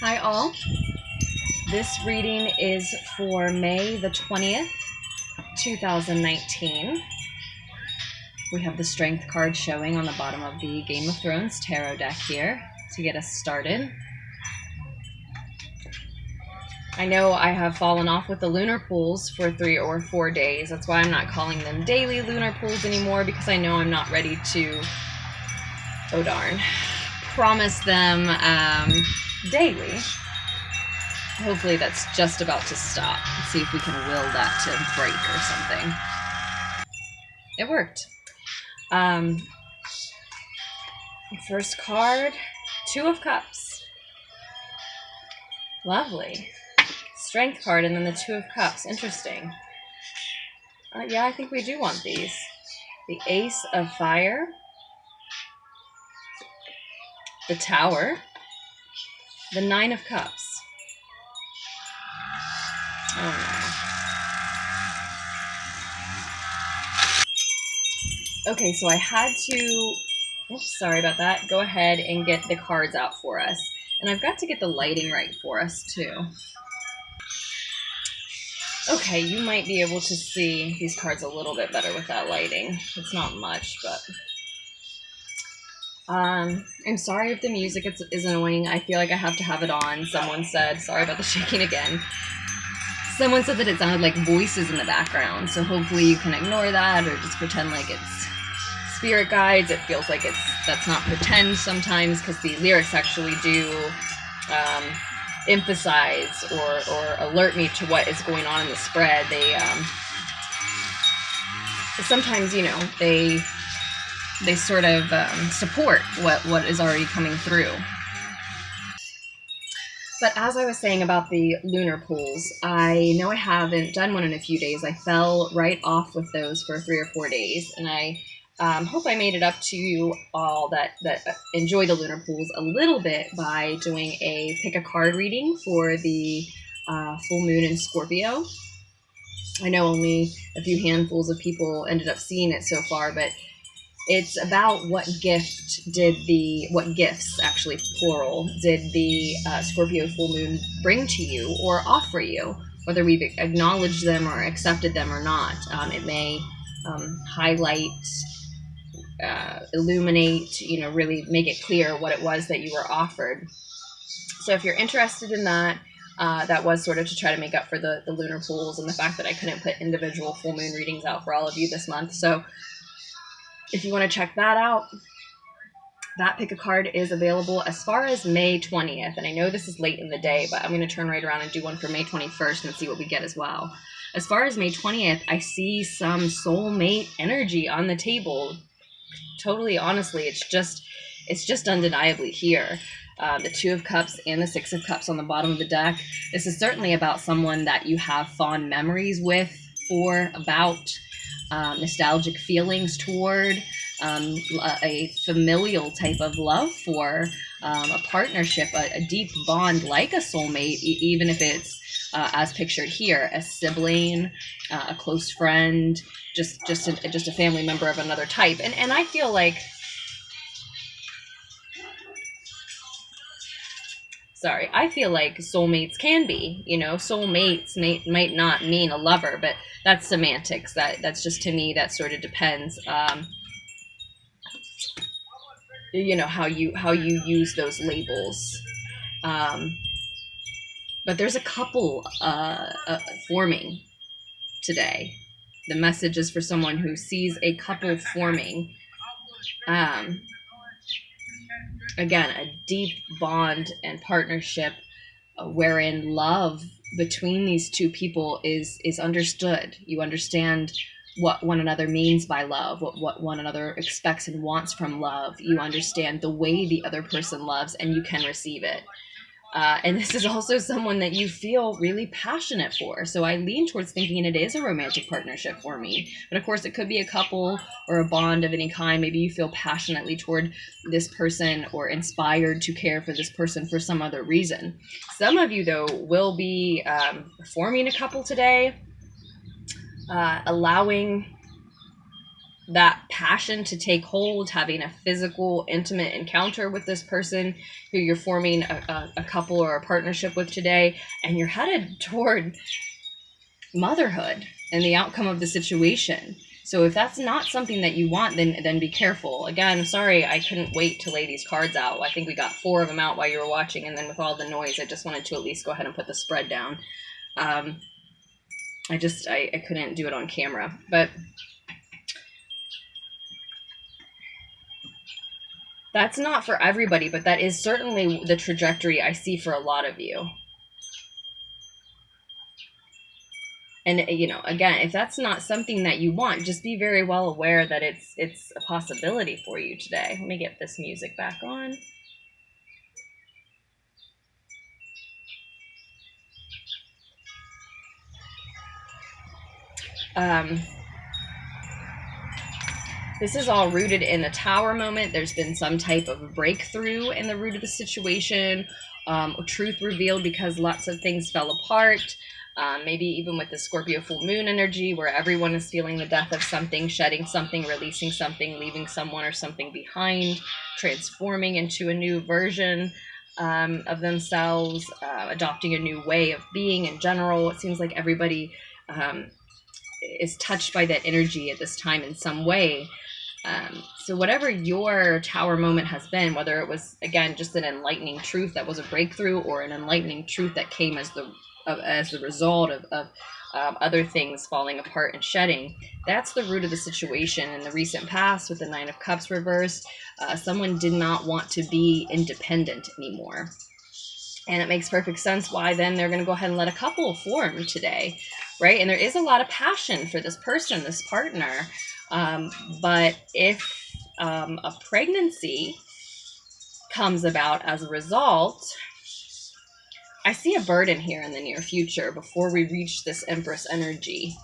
Hi all. This reading is for May the 20th, 2019. We have the Strength card showing on the bottom of the Game of Thrones tarot deck here to get us started. I know I have fallen off with the lunar pulls for 3 or 4 days. That's why I'm not calling them daily lunar pulls anymore, because I know I'm not ready to, oh darn, promise them daily. Hopefully that's just about to stop. Let's see if we can will that to break or something. It worked. First card, 2 of Cups. Lovely. Strength card and then the 2 of Cups. Interesting. Yeah, I think we do want these. The Ace of Fire. The Tower. The 9 of Cups. Oh no. Okay, so I had to, oops, sorry about that, go ahead and get the cards out for us. And I've got to get the lighting right for us too. Okay, you might be able to see these cards a little bit better with that lighting. It's not much, but I'm sorry if the music is annoying. I feel like I have to have it on. Someone said, sorry about the shaking again. Someone said that it sounded like voices in the background, so hopefully you can ignore that or just pretend like it's spirit guides. It feels like that's not pretend sometimes, because the lyrics actually do emphasize or alert me to what is going on in the spread. They sometimes, you know, they sort of support what is already coming through. But as I was saying about the lunar pulls, I know I haven't done one in a few days. I fell right off with those for 3 or 4 days, and I hope I made it up to you all that enjoy the lunar pulls a little bit by doing a pick a card reading for the full moon in Scorpio. I know only a few handfuls of people ended up seeing it so far, but it's about what gifts, actually plural, did the Scorpio full moon bring to you or offer you, whether we've acknowledged them or accepted them or not. It may highlight, illuminate, you know, really make it clear what it was that you were offered. So if you're interested in that, that was sort of to try to make up for the lunar pulls and the fact that I couldn't put individual full moon readings out for all of you this month. So if you want to check that out, that pick a card is available as far as May 20th. And I know this is late in the day, but I'm going to turn right around and do one for May 21st and see what we get as well. As far as May 20th, I see some soulmate energy on the table. Totally, honestly, it's just undeniably here. The 2 of Cups and the 6 of Cups on the bottom of the deck. This is certainly about someone that you have fond memories with, about, nostalgic feelings toward, a familial type of love for, a partnership, a deep bond like a soulmate, even if it's as pictured here, a sibling, a close friend, just a family member of another type. And I feel like, soulmates can be, you know, soulmates might not mean a lover, but that's semantics. That's just, to me, that sort of depends, you know, how you use those labels. But there's a couple forming today. The message is for someone who sees a couple forming. Again, a deep bond and partnership wherein love between these two people is understood. You understand what one another means by love, what one another expects and wants from love. You understand the way the other person loves, and you can receive it. And this is also someone that you feel really passionate for. So I lean towards thinking it is a romantic partnership for me. But of course, it could be a couple or a bond of any kind. Maybe you feel passionately toward this person or inspired to care for this person for some other reason. Some of you, though, will be forming a couple today, allowing that passion to take hold, having a physical, intimate encounter with this person who you're forming a couple or a partnership with today, and you're headed toward motherhood and the outcome of the situation. So if that's not something that you want, then be careful. Again, sorry, I couldn't wait to lay these cards out. I think we got 4 of them out while you were watching, and then with all the noise, I just wanted to at least go ahead and put the spread down. I couldn't do it on camera, but that's not for everybody, but that is certainly the trajectory I see for a lot of you. And, you know, again, if that's not something that you want, just be very well aware that it's a possibility for you today. Let me get this music back on. This is all rooted in the Tower moment. There's been some type of breakthrough in the root of the situation, truth revealed because lots of things fell apart. Maybe even with the Scorpio full moon energy, where everyone is feeling the death of something, shedding something, releasing something, leaving someone or something behind, transforming into a new version of themselves, adopting a new way of being in general. It seems like everybody is touched by that energy at this time in some way. So whatever your Tower moment has been, whether it was, again, just an enlightening truth that was a breakthrough, or an enlightening truth that came as the result of other things falling apart and shedding, that's the root of the situation. In the recent past, with the 9 of Cups reversed, someone did not want to be independent anymore. And it makes perfect sense why then they're going to go ahead and let a couple form today, right? And there is a lot of passion for this person, this partner. But if a pregnancy comes about as a result, I see a burden here in the near future before we reach this Empress energy.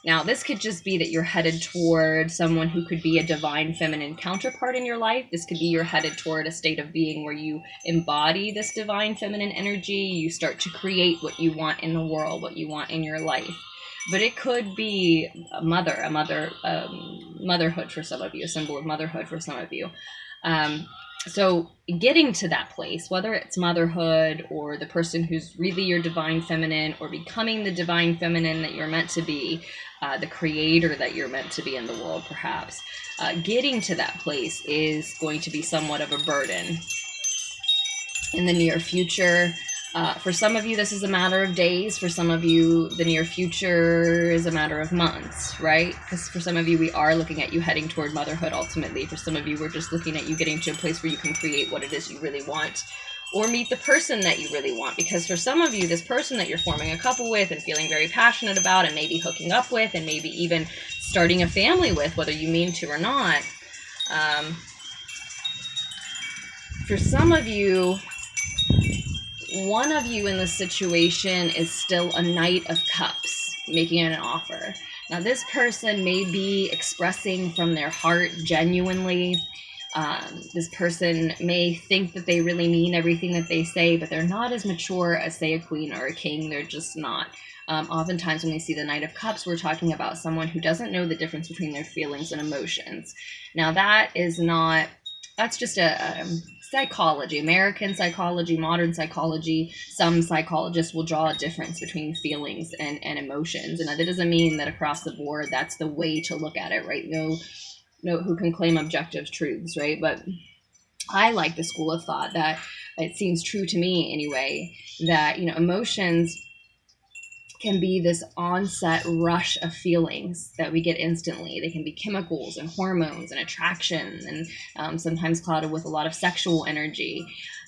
Now, this could just be that you're headed toward someone who could be a divine feminine counterpart in your life. This could be you're headed toward a state of being where you embody this divine feminine energy. You start to create what you want in the world, what you want in your life. But it could be motherhood for some of you, a symbol of motherhood for some of you. So getting to that place, whether it's motherhood or the person who's really your divine feminine, or becoming the divine feminine that you're meant to be, the creator that you're meant to be in the world, perhaps, getting to that place is going to be somewhat of a burden in the near future. For some of you, this is a matter of days. For some of you, the near future is a matter of months, right? Because for some of you, we are looking at you heading toward motherhood ultimately. For some of you, we're just looking at you getting to a place where you can create what it is you really want, or meet the person that you really want. Because for some of you, this person that you're forming a couple with and feeling very passionate about, and maybe hooking up with, and maybe even starting a family with, whether you mean to or not, for some of you, one of you in this situation is still a Knight of Cups, making an offer. Now, this person may be expressing from their heart genuinely. This person may think that they really mean everything that they say, but they're not as mature as, say, a queen or a king. They're just not. Oftentimes when we see the Knight of Cups, we're talking about someone who doesn't know the difference between their feelings and emotions. Now, that's just a psychology, American psychology, modern psychology. Some psychologists will draw a difference between feelings and emotions. And that doesn't mean that across the board, that's the way to look at it, right? No who can claim objective truths, right? But I like the school of thought that it seems true to me anyway, that, emotions can be this onset rush of feelings that we get instantly. They can be chemicals and hormones and attraction, and sometimes clouded with a lot of sexual energy.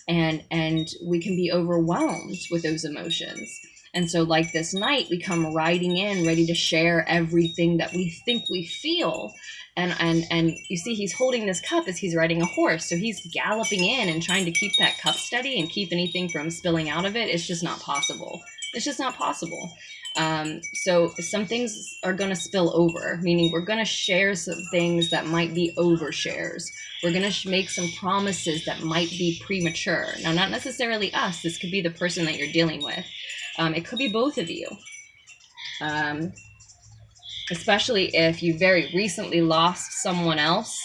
And we can be overwhelmed with those emotions. And so like this knight, we come riding in ready to share everything that we think we feel. And you see, he's holding this cup as he's riding a horse. So he's galloping in and trying to keep that cup steady and keep anything from spilling out of it. It's just not possible. It's just not possible. So some things are going to spill over, meaning we're going to share some things that might be overshares. We're going to make some promises that might be premature. Now, not necessarily us. This could be the person that you're dealing with. It could be both of you. especially if you very recently lost someone else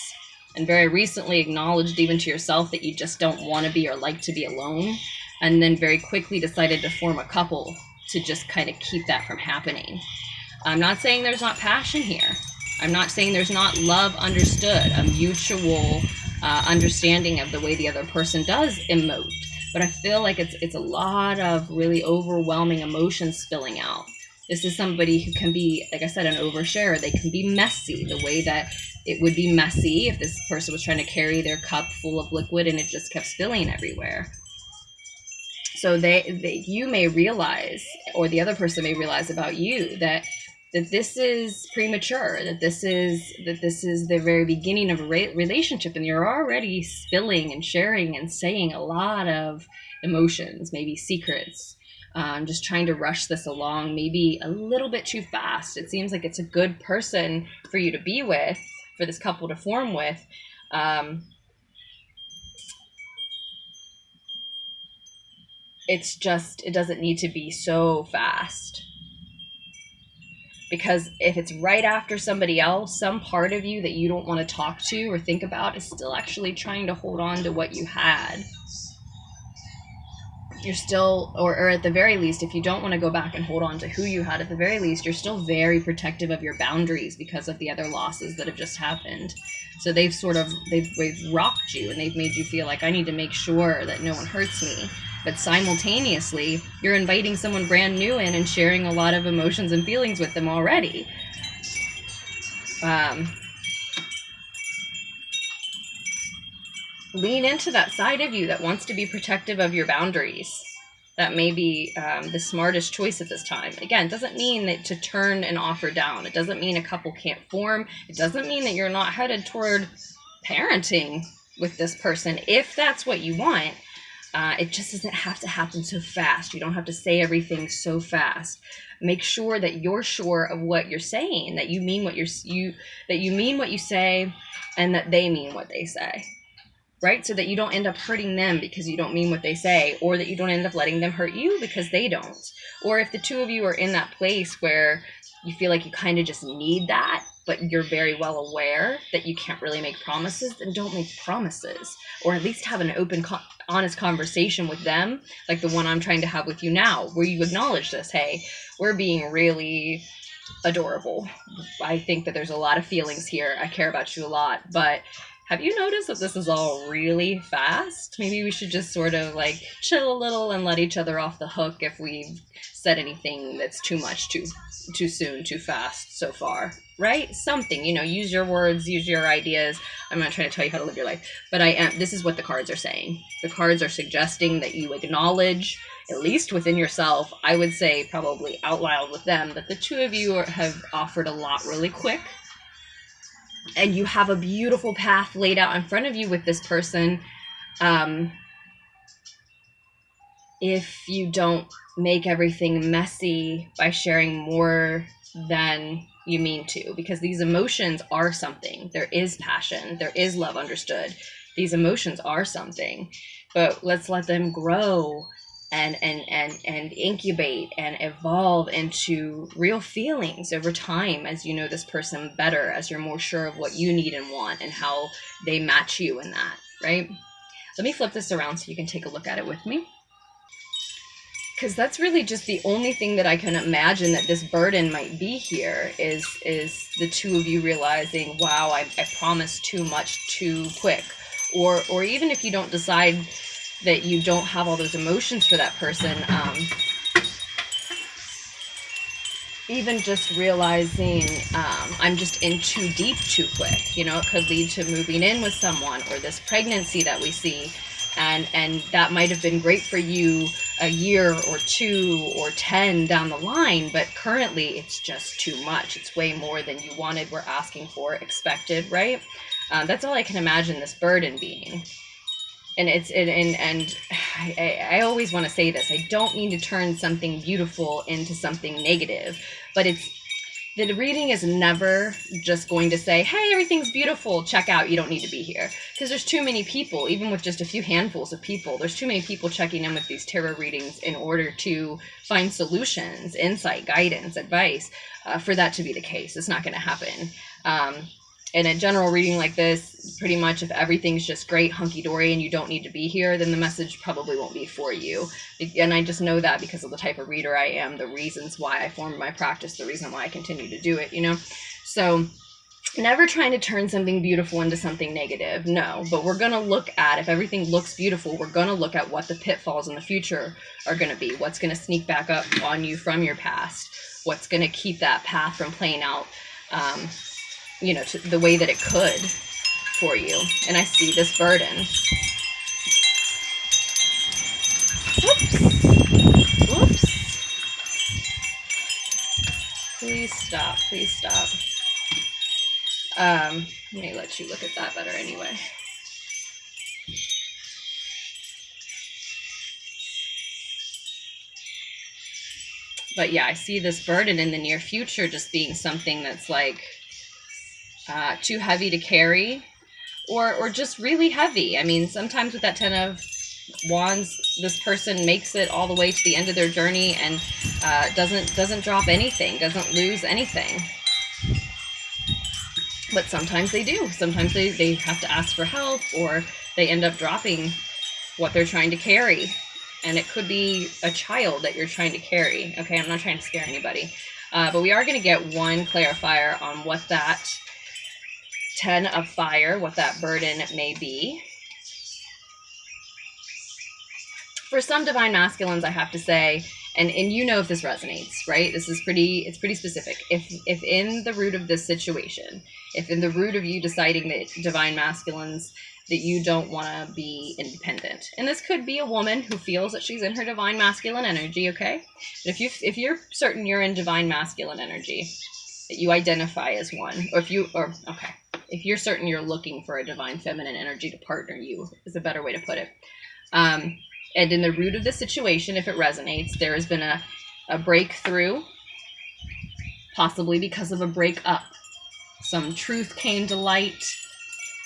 and very recently acknowledged even to yourself that you just don't want to be or like to be alone, and then very quickly decided to form a couple to just kind of keep that from happening. I'm not saying there's not passion here. I'm not saying there's not love understood, a mutual understanding of the way the other person does emote. But I feel like it's a lot of really overwhelming emotions spilling out. This is somebody who can be, like I said, an oversharer. They can be messy, the way that it would be messy if this person was trying to carry their cup full of liquid and it just kept spilling everywhere. So you may realize, or the other person may realize about you, that this is premature, that this is the very beginning of a relationship, and you're already spilling and sharing and saying a lot of emotions, maybe secrets, just trying to rush this along, maybe a little bit too fast. It seems like it's a good person for you to be with, for this couple to form with. It's just, it doesn't need to be so fast. Because if it's right after somebody else, some part of you that you don't want to talk to or think about is still actually trying to hold on to what you had. You're still, or at the very least, if you don't want to go back and hold on to who you had, at the very least, you're still very protective of your boundaries because of the other losses that have just happened. So they've rocked you, and they've made you feel like, I need to make sure that no one hurts me. But simultaneously, you're inviting someone brand new in and sharing a lot of emotions and feelings with them already. Lean into that side of you that wants to be protective of your boundaries. That may be the smartest choice at this time. Again, it doesn't mean that to turn an offer down. It doesn't mean a couple can't form. It doesn't mean that you're not headed toward parenting with this person. If that's what you want, it just doesn't have to happen so fast. You don't have to say everything so fast. Make sure that you're sure of what you're saying, that you mean what that you mean what you say, and that they mean what they say. Right? So that you don't end up hurting them because you don't mean what they say, or that you don't end up letting them hurt you because they don't. Or if the two of you are in that place where you feel like you kind of just need that, but you're very well aware that you can't really make promises, then don't make promises. Or at least have an open, honest conversation with them, like the one I'm trying to have with you now, where you acknowledge this. Hey, we're being really adorable. I think that there's a lot of feelings here. I care about you a lot, but have you noticed that this is all really fast? Maybe we should just sort of like chill a little and let each other off the hook if we've said anything that's too much, too soon, too fast so far, right? Something, use your words, use your ideas. I'm not trying to tell you how to live your life, but this is what the cards are saying. The cards are suggesting that you acknowledge, at least within yourself, I would say probably out loud with them, that the two of you have offered a lot really quick. And you have a beautiful path laid out in front of you with this person. If you don't make everything messy by sharing more than you mean to, because these emotions are something. There is passion. There is love understood. These emotions are something, but let's let them grow and incubate and evolve into real feelings over time as you know this person better, as you're more sure of what you need and want and how they match you in that, right? Let me flip this around so you can take a look at it with me. Because that's really just the only thing that I can imagine that this burden might be here is the two of you realizing, wow, I promised too much too quick. Or even if you don't decide that you don't have all those emotions for that person, even just realizing I'm just in too deep too quick. It could lead to moving in with someone, or this pregnancy that we see, and that might have been great for you a year or 2 or 10 down the line, but currently it's just too much. It's way more than you wanted, were asking for, expected, right? That's all I can imagine this burden being. And I always want to say this. I don't mean to turn something beautiful into something negative, but The reading is never just going to say, hey, everything's beautiful, check out, you don't need to be here. Because there's too many people, even with just a few handfuls of people, there's too many people checking in with these tarot readings in order to find solutions, insight, guidance, advice, for that to be the case. It's not going to happen. In a general reading like this, pretty much if everything's just great, hunky-dory, and you don't need to be here, then the message probably won't be for you. And I just know that because of the type of reader I am, the reasons why I formed my practice, the reason why I continue to do it, you know? So never trying to turn something beautiful into something negative, no. But we're going to look at, if everything looks beautiful, we're going to look at what the pitfalls in the future are going to be, what's going to sneak back up on you from your past, what's going to keep that path from playing out, you know, to the way that it could for you. And I see this burden. Whoops. Whoops. Please stop. Please stop. Let me let you look at that better anyway. But yeah, I see this burden in the near future just being something that's like, too heavy to carry, or just really heavy. I mean, sometimes with that 10 of Wands, this person makes it all the way to the end of their journey and doesn't drop anything, doesn't lose anything. But sometimes they do. Sometimes they have to ask for help, or they end up dropping what they're trying to carry. And it could be a child that you're trying to carry. Okay, I'm not trying to scare anybody. But we are going to get one clarifier on what that 10 of fire, what that burden may be. For some divine masculines, I have to say, and you know if this resonates, right? This is it's pretty specific. If in the root of this situation, if in the root of you deciding that divine masculines, that you don't want to be independent, and this could be a woman who feels that she's in her divine masculine energy, okay? But if you're certain you're in divine masculine energy, that you identify as one, or if you're certain you're looking for a divine feminine energy to partner you, is a better way to put it. And in the root of the situation, if it resonates, there has been a breakthrough, possibly because of a breakup. Some truth came to light,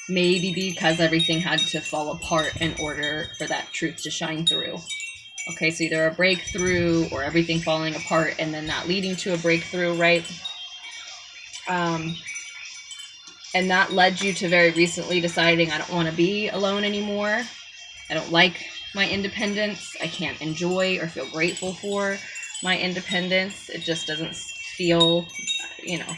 maybe because everything had to fall apart in order for that truth to shine through. Okay, so either a breakthrough or everything falling apart and then that leading to a breakthrough, right? And that led you to very recently deciding, I don't want to be alone anymore. I don't like my independence. I can't enjoy or feel grateful for my independence. It just doesn't feel, you know,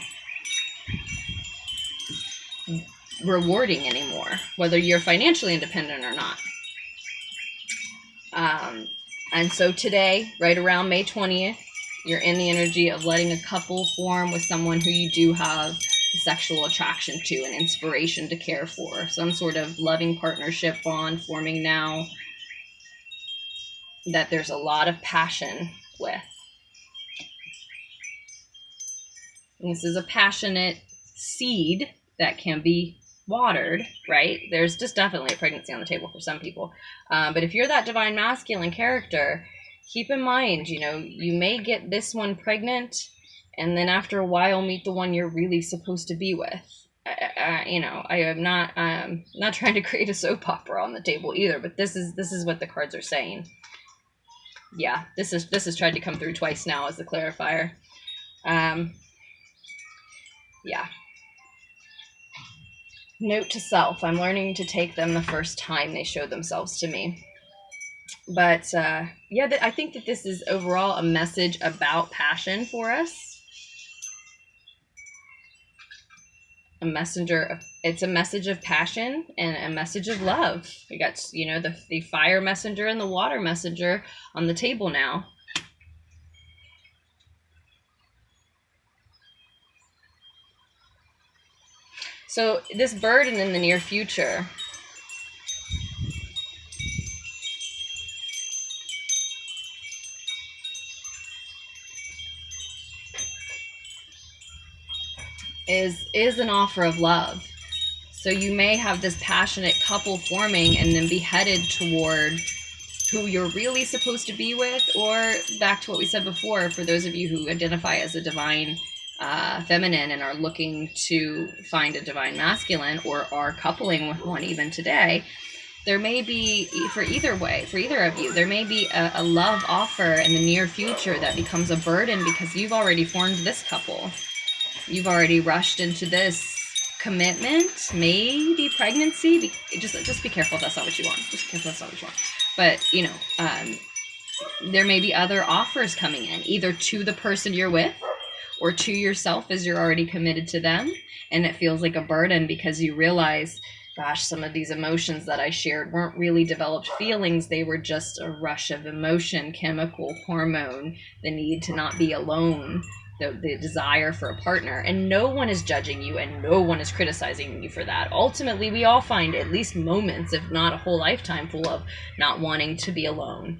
rewarding anymore, whether you're financially independent or not. And so today, right around May 20th, you're in the energy of letting a couple form with someone who you do have a sexual attraction to, an inspiration to care for, some sort of loving partnership bond forming now that there's a lot of passion with. And this is a passionate seed that can be watered, right? There's just definitely a pregnancy on the table for some people. But if you're that divine masculine character, keep in mind, you know, you may get this one pregnant and then after a while meet the one you're really supposed to be with. You know, I am not trying to create a soap opera on the table either, but this is what the cards are saying. Yeah, this has tried to come through twice now as the clarifier. Yeah. Note to self, I'm learning to take them the first time they show themselves to me. But yeah, I think that this is overall a message about passion for us. It's a message of passion and a message of love. We got, you know, the fire messenger and the water messenger on the table now. So this burden in the near future is an offer of love. So you may have this passionate couple forming and then be headed toward who you're really supposed to be with, or back to what we said before, for those of you who identify as a divine feminine and are looking to find a divine masculine, or are coupling with one even today, there may be, for either of you, there may be a love offer in the near future that becomes a burden because you've already formed this couple. You've already rushed into this commitment, maybe pregnancy. Just be careful if that's not what you want. Just be careful if that's not what you want. But, you know, there may be other offers coming in, either to the person you're with or to yourself as you're already committed to them. And it feels like a burden because you realize, gosh, some of these emotions that I shared weren't really developed feelings. They were just a rush of emotion, chemical, hormone, the need to not be alone, the desire for a partner. And no one is judging you and no one is criticizing you for that. Ultimately, we all find at least moments, if not a whole lifetime, full of not wanting to be alone.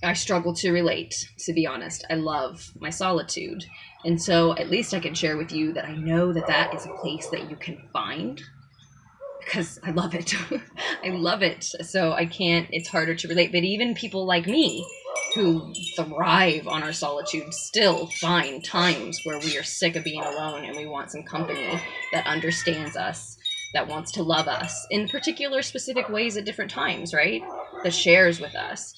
I struggle to relate, to be honest. I love my solitude. And so at least I can share with you that I know that that is a place that you can find, because I love it. I love it. So it's harder to relate. But even people like me who thrive on our solitude still find times where we are sick of being alone and we want some company that understands us, that wants to love us in particular specific ways at different times, right? That shares with us.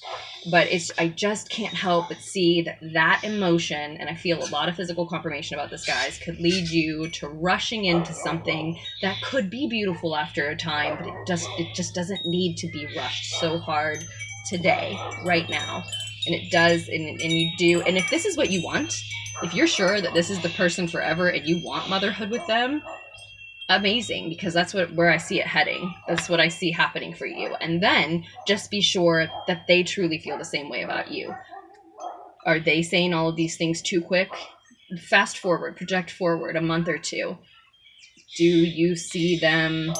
But I just can't help but see that emotion, and I feel a lot of physical confirmation about this, guys, could lead you to rushing into something that could be beautiful after a time, but it just doesn't need to be rushed so hard today, right now. And it does, and you do. And if this is what you want, if you're sure that this is the person forever and you want motherhood with them, amazing, because that's where I see it heading. That's what I see happening for you. And then just be sure that they truly feel the same way about you. Are they saying all of these things too quick? Fast forward, project forward a month or two. Do you see them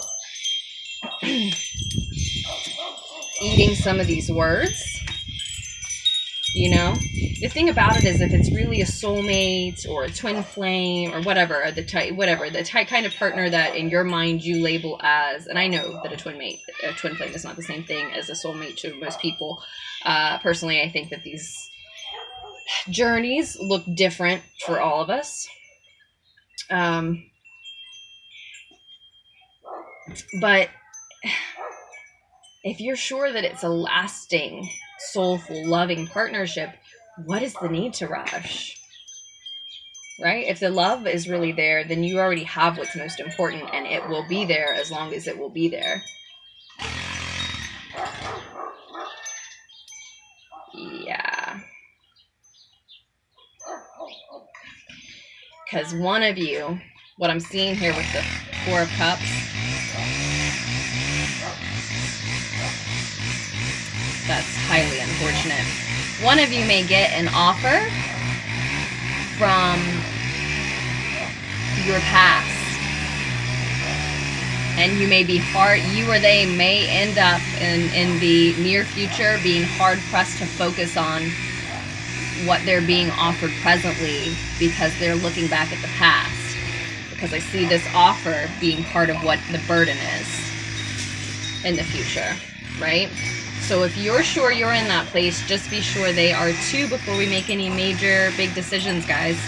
eating some of these words? You know, the thing about it is, if it's really a soulmate or a twin flame or whatever, the type kind of partner that in your mind you label as, and I know that a twin flame is not the same thing as a soulmate to most people. Personally, I think that these journeys look different for all of us. But if you're sure that it's a lasting, soulful, loving partnership, what is the need to rush? Right? If the love is really there, then you already have what's most important, and it will be there as long as it will be there. Yeah. Because one of you, what I'm seeing here with the Four of Cups, that's highly unfortunate. One of you may get an offer from your past, and you or they may end up in the near future being hard pressed to focus on what they're being offered presently, because they're looking back at the past. Because I see this offer being part of what the burden is in the future, right? So if you're sure you're in that place, just be sure they are too before we make any major big decisions, guys.